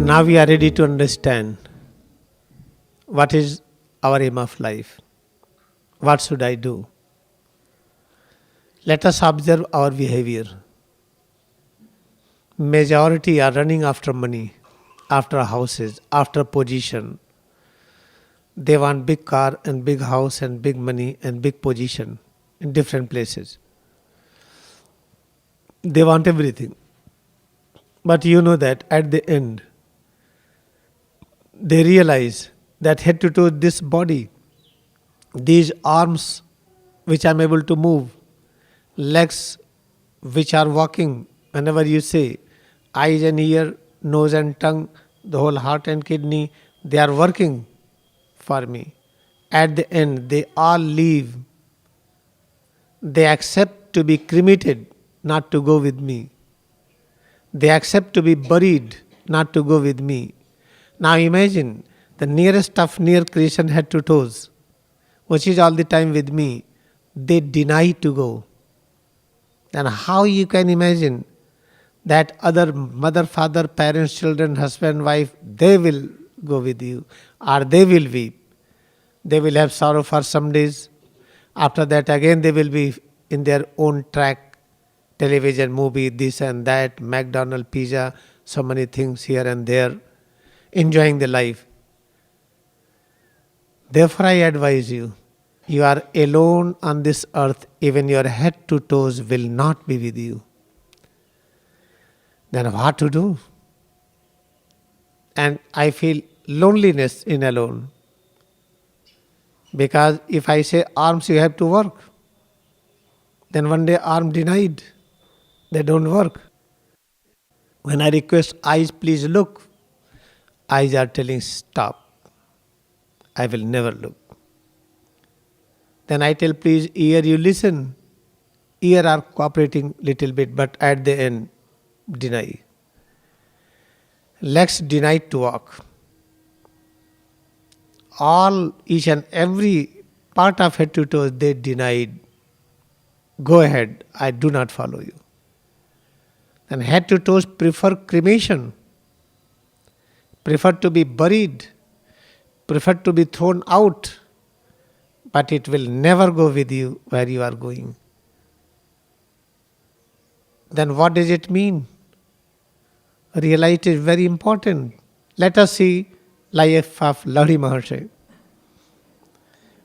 Now we are ready to understand what is our aim of life. What should I do? Let us observe our behavior. Majority are running after money, after houses, after position. They want big car and big house and big money and big position in different places. They want everything. But you know that at the end, they realize that head to toe this body, these arms which I am able to move, legs which are walking whenever you say, eyes and ear, nose and tongue, the whole heart and kidney, they are working for me. At the end, they all leave. They accept to be cremated, not to go with me. They accept to be buried, not to go with me. Now imagine the nearest of near creation head to toes, which is all the time with me. They deny to go. Then how you can imagine that other mother, father, parents, children, husband, wife, they will go with you or they will weep. They will have sorrow for some days. After that again they will be in their own track, television, movie, this and that, McDonald, pizza, so many things here and there, enjoying the life. Therefore I advise you, you are alone on this earth, even your head to toes will not be with you. Then what to do? And I feel loneliness in alone. Because if I say arms you have to work, then one day arm denied, they don't work. When I request eyes please look, eyes are telling stop, I will never look. Then I tell please ear you listen, ear are cooperating little bit but at the end deny. Legs denied to walk. All, each and every part of head to toe they denied. Go ahead, I do not follow you. Then head to toes prefer cremation, prefer to be buried, prefer to be thrown out, but it will never go with you where you are going. Then what does it mean? Realize it is very important. Let us see life of Lahiri Mahasaya.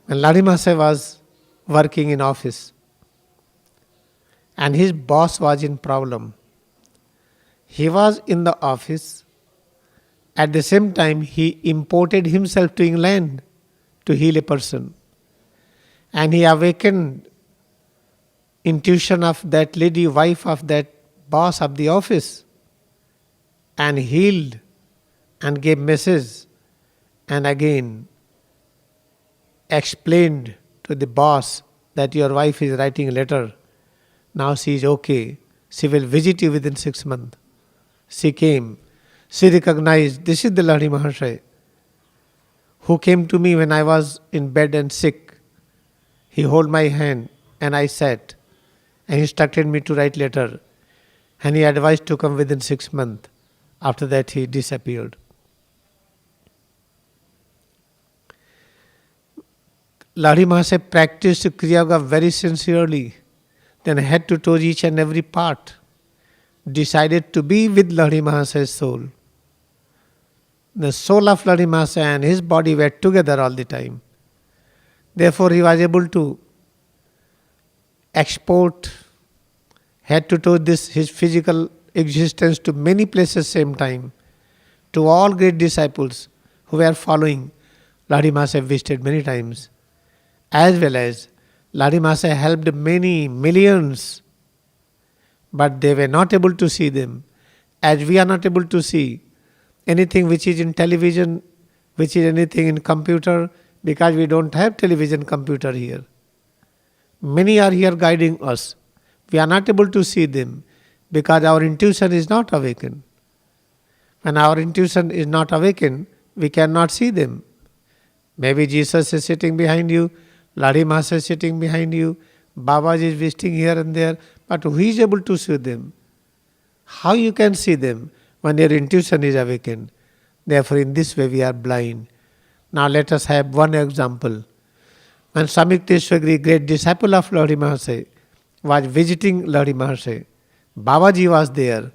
When Lahiri Mahasaya was working in office and his boss was in problem, he was in the office. At the same time, he imported himself to England to heal a person. And he awakened intuition of that lady, wife of that boss of the office, and healed and gave message and again explained to the boss that your wife is writing a letter. Now she is okay. She will visit you within 6 months. She came. She recognized this is the Lahiri Mahasaya who came to me when I was in bed and sick. He held my hand and I sat and he instructed me to write letter and he advised to come within 6 months. After that he disappeared. Lahiri Mahasaya practiced Kriya Yoga very sincerely, then head to toe each and every part, decided to be with Lahiri Mahasaya's soul. The soul of Lahiri Mahasaya and his body were together all the time. Therefore he was able to export head to toe this his physical existence to many places same time. To all great disciples who were following, Lahiri Mahasaya visited many times. As well as Lahiri Mahasaya helped many millions, but they were not able to see them. As we are not able to see anything which is in television, which is anything in computer, because we don't have television, computer here. Many are here guiding us. We are not able to see them because our intuition is not awakened. When our intuition is not awakened, we cannot see them. Maybe Jesus is sitting behind you, Lahiri Mahasaya is sitting behind you, Baba is visiting here and there, but who is able to see them? How you can see them when your intuition is awakened? Therefore, in this way we are blind. Now let us have one example. When Swami Yukteswar, great disciple of Lahiri Mahasaya, was visiting Lahiri Mahasaya, Babaji was there.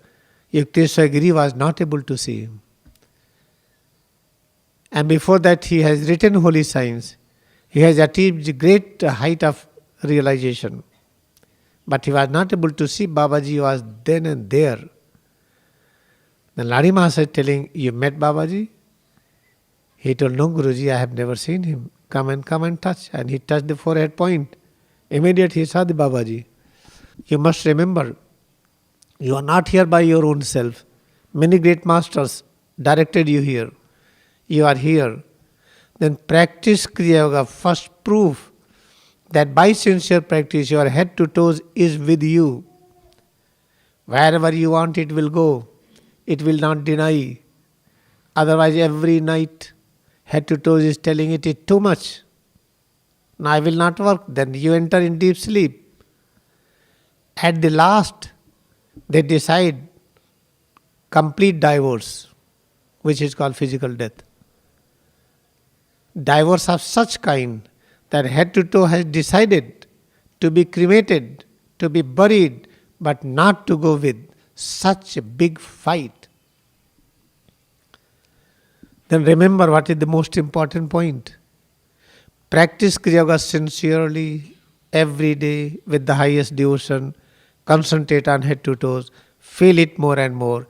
Yukteswar Giri was not able to see him. And before that he has written holy signs. He has achieved great height of realization. But he was not able to see Babaji was then and there. Then Lahiri Mahasaya telling, you met Babaji? He told, no Guruji, I have never seen him. Come and touch. And he touched the forehead point. Immediately he saw the Babaji. You must remember, you are not here by your own self. Many great masters directed you here. You are here. Then practice Kriya Yoga. First proof that by sincere practice your head to toes is with you. Wherever you want it will go. It will not deny. Otherwise every night head to toes is telling it is too much. Now I will not work. Then you enter in deep sleep. At the last they decide complete divorce, which is called physical death. Divorce of such kind that head to toe has decided to be cremated, to be buried, but not to go with such a big fight. Then remember what is the most important point. Practice Kriya Yoga sincerely every day with the highest devotion. Concentrate on head to toes. Feel it more and more.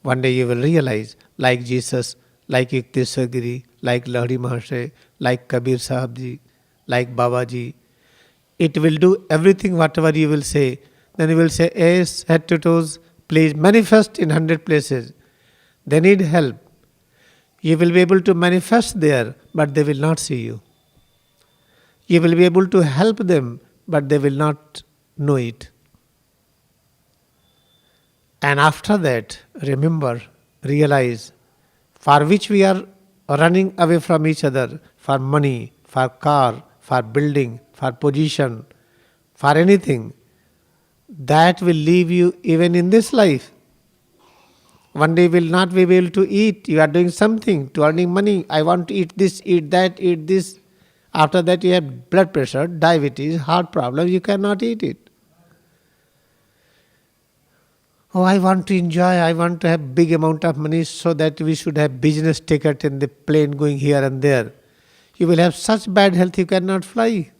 One day you will realize, like Jesus, like Yukteswar Giri, like Lahiri Mahasaya, like Kabir Sahib Ji, like Babaji. It will do everything whatever you will say. Then you will say, yes, head to toes, please manifest in 100 places. They need help. You will be able to manifest there, but they will not see you. You will be able to help them, but they will not know it. And after that, remember, realize, for which we are running away from each other, for money, for car, for building, for position, for anything, that will leave you even in this life. One day you will not be able to eat. You are doing something to earning money. I want to eat this, eat that, eat this. After that you have blood pressure, diabetes, heart problem. You cannot eat it. Oh, I want to enjoy. I want to have big amount of money so that we should have business ticket in the plane going here and there. You will have such bad health you cannot fly.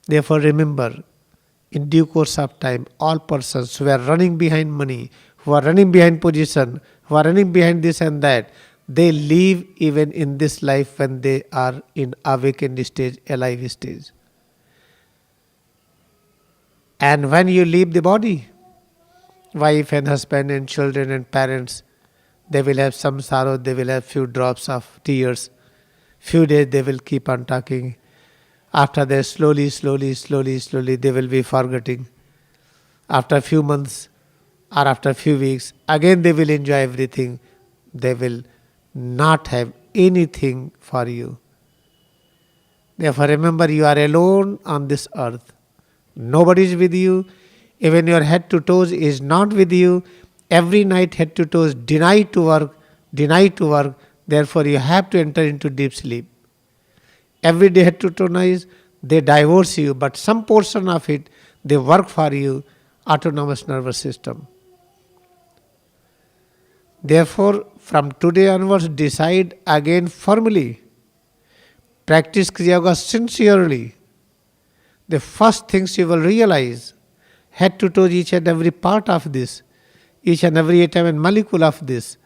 Therefore remember, in due course of time, all persons who are running behind money, who are running behind position, who are running behind this and that, they leave even in this life when they are in awakened stage, alive stage. And when you leave the body, wife and husband and children and parents, they will have some sorrow, they will have few drops of tears. Few days they will keep on talking. After that, slowly, they will be forgetting. After a few months or after a few weeks, again they will enjoy everything. They will not have anything for you. Therefore remember, you are alone on this earth. Nobody is with you. Even your head to toes is not with you. Every night head to toes deny to work. Therefore you have to enter into deep sleep. Every day head to toe they divorce you, but some portion of it, they work for you, autonomous nervous system. Therefore, from today onwards, decide again firmly. Practice Kriya Yoga sincerely. The first things you will realize, head to toe, each and every part of this, each and every atom and molecule of this,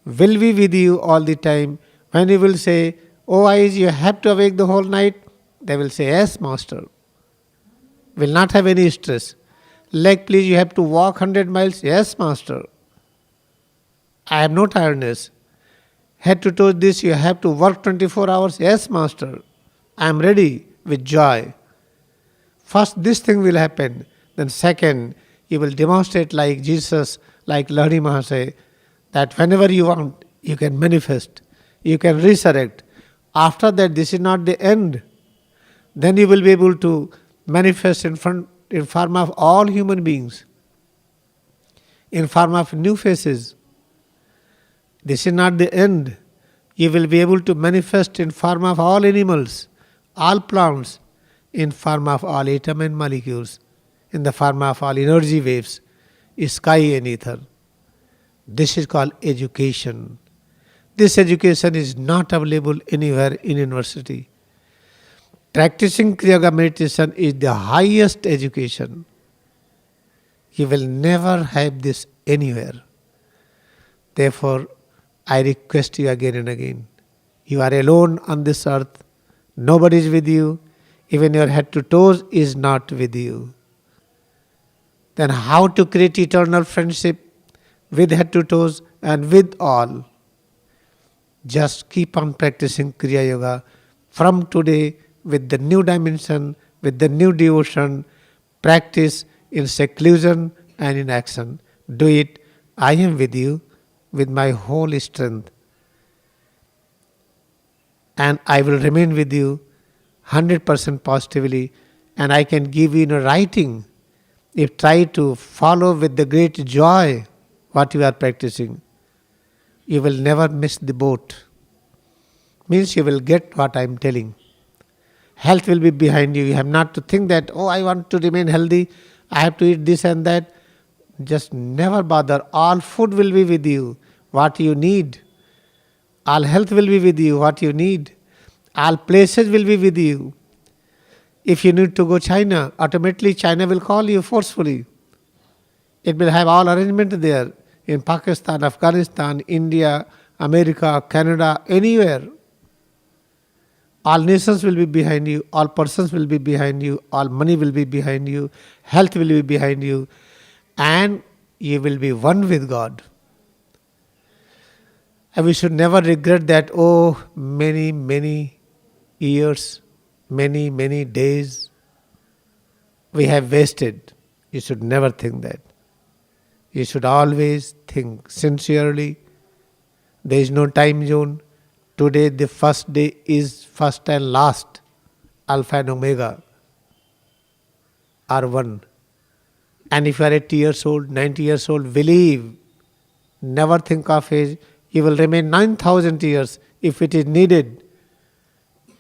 will be with you all the time. When you will say, oh eyes, you have to awake the whole night, they will say, yes, master. Will not have any stress. Leg, please, you have to walk 100 miles. Yes, master. I have no tiredness. Head to toe this, you have to work 24 hours. Yes, master. I am ready with joy. First, this thing will happen. Then second, you will demonstrate like Jesus, like Lahiri Mahasaya, that whenever you want, you can manifest. You can resurrect. After that, this is not the end. Then you will be able to manifest in form of all human beings, in form of new faces. This is not the end. You will be able to manifest in form of all animals, all plants, in form of all atom and molecules, in the form of all energy waves, sky and ether. This is called education. This education is not available anywhere in university. Practicing Kriya Yoga meditation is the highest education. You will never have this anywhere. Therefore, I request you again and again. You are alone on this earth. Nobody is with you. Even your head to toes is not with you. Then how to create eternal friendship with head to toes and with all? Just keep on practicing Kriya Yoga from today with the new dimension, with the new devotion. Practice in seclusion and in action. Do it. I am with you with my whole strength. And I will remain with you 100% positively, and I can give you in a writing if try to follow with the great joy what you are practicing. You will never miss the boat. Means you will get what I am telling. Health will be behind you. You have not to think that, oh, I want to remain healthy, I have to eat this and that. Just never bother. All food will be with you, what you need. All health will be with you, what you need. All places will be with you. If you need to go China, automatically China will call you forcefully. It will have all arrangement there in Pakistan, Afghanistan, India, America, Canada, anywhere. All nations will be behind you, all persons will be behind you, all money will be behind you, health will be behind you, and you will be one with God. And we should never regret that, oh, many years, many days we have wasted. You should never think that. You should always think sincerely. There is no time zone. Today the first day is first and last. Alpha and Omega are one. And if you are 80 years old, 90 years old, believe. Never think of age. You will remain 9,000 years if it is needed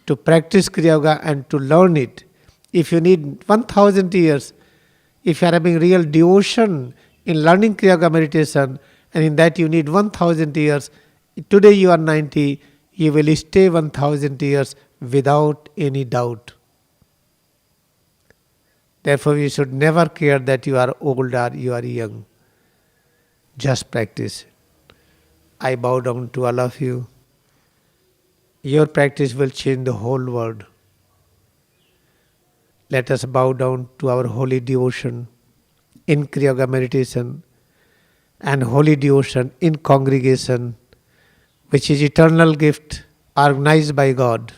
to practice Kriya Yoga and to learn it. If you need 1,000 years, if you are having real devotion in learning Kriya Yoga meditation, and in that you need 1,000 years, today you are 90, you will stay 1,000 years without any doubt. Therefore, you should never care that you are old or you are young. Just practice. I bow down to all of you. Your practice will change the whole world. Let us bow down to our holy devotion in Kriya Yoga meditation and holy devotion in congregation, which is eternal gift organized by God.